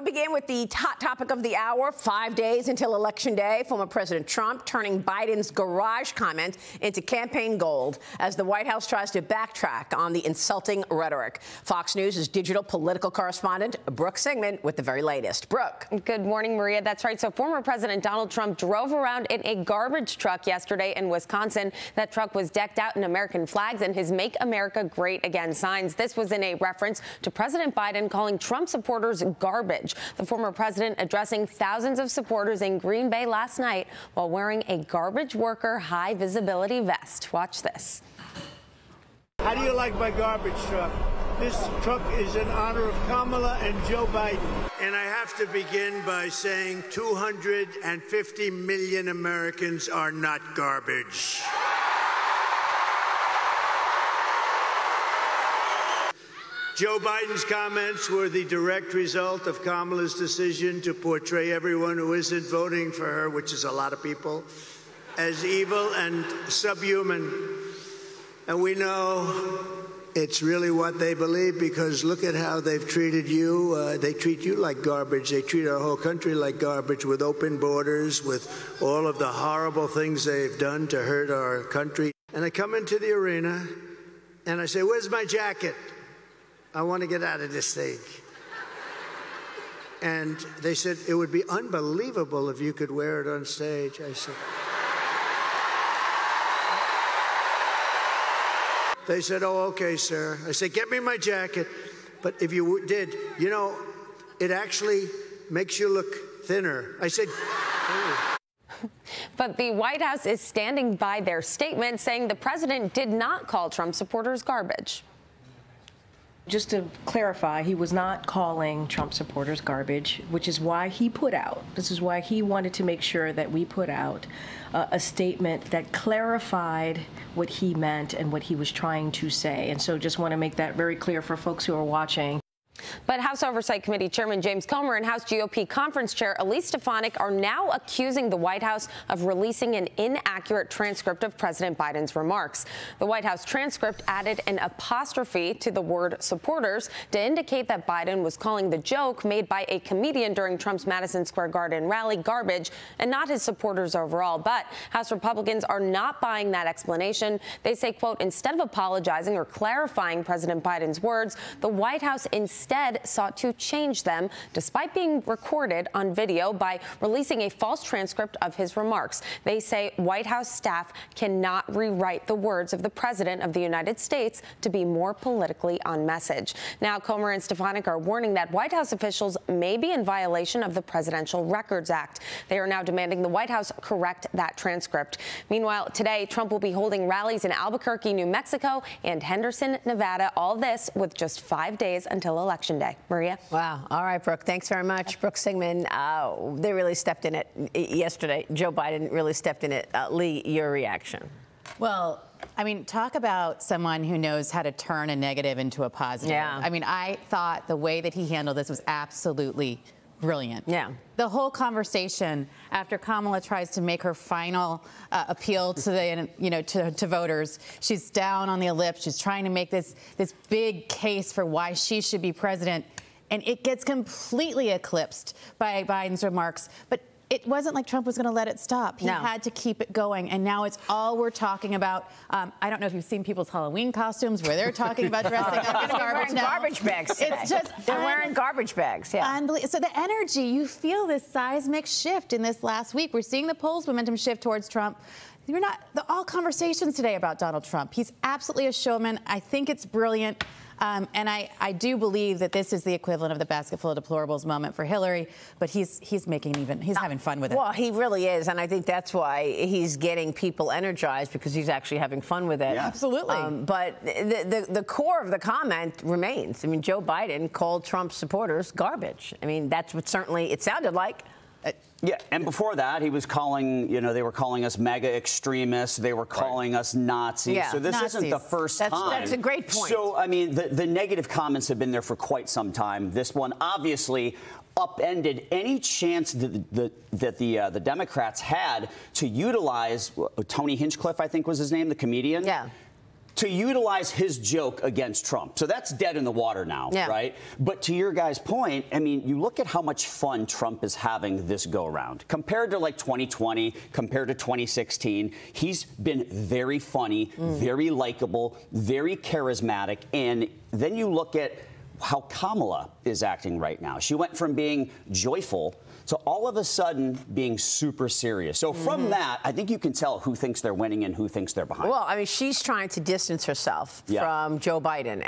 to begin with the hot topic of the hour. 5 days until Election Day, former President Trump turning Biden's garage comment into campaign gold as the White House tries to backtrack on the insulting rhetoric. Fox News' digital political correspondent, Brooke Sigmund, with the very latest. Brooke. Good morning, Maria. That's right. So former President Donald Trump drove around in a garbage truck yesterday in Wisconsin. That truck was decked out in American flags and his Make America Great Again signs. This was in a reference to President Biden calling Trump supporters garbage. The former president addressing thousands of supporters in Green Bay last night while wearing a garbage worker high visibility vest. Watch this. How do you like my garbage truck? This truck is in honor of Kamala and Joe Biden. And I have to begin by saying 250 million Americans are not garbage. Joe Biden's comments were the direct result of Kamala's decision to portray everyone who isn't voting for her, which is a lot of people, as evil and subhuman. And we know it's really what they believe, because look at how they've treated you. They treat you like garbage. They treat our whole country like garbage, with open borders, with all of the horrible things they've done to hurt our country. And I come into the arena and I say, "Where's my jacket? I want to get out of this thing." And they said, "It would be unbelievable if you could wear it on stage." I said, they said, "Oh, okay, sir." I said, "Get me my jacket." But if you did, you know, it actually makes you look thinner. I said, "Oh." But the White House is standing by their statement, saying the president did not call Trump supporters garbage. Just to clarify, he was not calling Trump supporters garbage, which is why he put out, this is why he wanted to make sure that we put out a statement that clarified what he meant and what he was trying to say. And so just want to make that very clear for folks who are watching. But House Oversight Committee Chairman James Comer and House GOP Conference Chair Elise Stefanik are now accusing the White House of releasing an inaccurate transcript of President Biden's remarks. The White House transcript added an apostrophe to the word supporters to indicate that Biden was calling the joke made by a comedian during Trump's Madison Square Garden rally garbage and not his supporters overall. But House Republicans are not buying that explanation. They say, quote, instead of apologizing or clarifying President Biden's words, the White House instead sought to change them, despite being recorded on video, by releasing a false transcript of his remarks. They say White House staff cannot rewrite the words of the President of the United States to be more politically on message. Now, Comer and Stefanik are warning that White House officials may be in violation of the Presidential Records Act. They are now demanding the White House correct that transcript. Meanwhile, today, Trump will be holding rallies in Albuquerque, New Mexico, and Henderson, Nevada. All this with just 5 days until Election Day. Maria? Wow. All right, Brooke. Thanks very much. Brooke Sigmund, they really stepped in it yesterday. Joe Biden really stepped in it. Lee, your reaction? Well, I mean, talk about someone who knows how to turn a negative into a positive. Yeah. I mean, I thought the way that he handled this was absolutely brilliant. Yeah. The whole conversation after Kamala tries to make her final appeal to the, to voters, she's down on the ellipse. She's trying to make this big case for why she should be president, and it gets completely eclipsed by Biden's remarks. But it wasn't like Trump was going to let it stop. He had to keep it going, and now it's all we're talking about. I don't know if you've seen people's Halloween costumes where they're talking about dressing up in garbage now. Garbage bags today. It's just they're wearing garbage bags. Yeah. So the energy, you feel this seismic shift in this last week. We're seeing the polls momentum shift towards Trump. All conversations today about Donald Trump. He's absolutely a showman. I think it's brilliant. And I do believe that this is the equivalent of the basket full of deplorables moment for Hillary, but he's having fun with it. Well, he really is, and I think that's why he's getting people energized, because he's actually having fun with it. Yeah. Absolutely. But the core of the comment remains. I mean, Joe Biden called Trump supporters garbage. I mean, that's what certainly it sounded like. Yeah, and before that, he was calling, they were calling us mega extremists. They were calling us Nazis. Yeah. So this isn't the first time. That's a great point. So, I mean, the negative comments have been there for quite some time. This one obviously upended any chance that the Democrats had to utilize Tony Hinchcliffe, I think was his name, the comedian. Yeah. to utilize his joke against Trump. So that's dead in the water now, right? But to your guys' point, I mean, you look at how much fun Trump is having this go around. Compared to like 2020, compared to 2016, he's been very funny, very likable, very charismatic. And then you look at how Kamala is acting right now. She went from being joyful to all of a sudden being super serious. So from that, I think you can tell who thinks they're winning and who thinks they're behind. Well, I mean, she's trying to distance herself from Joe Biden.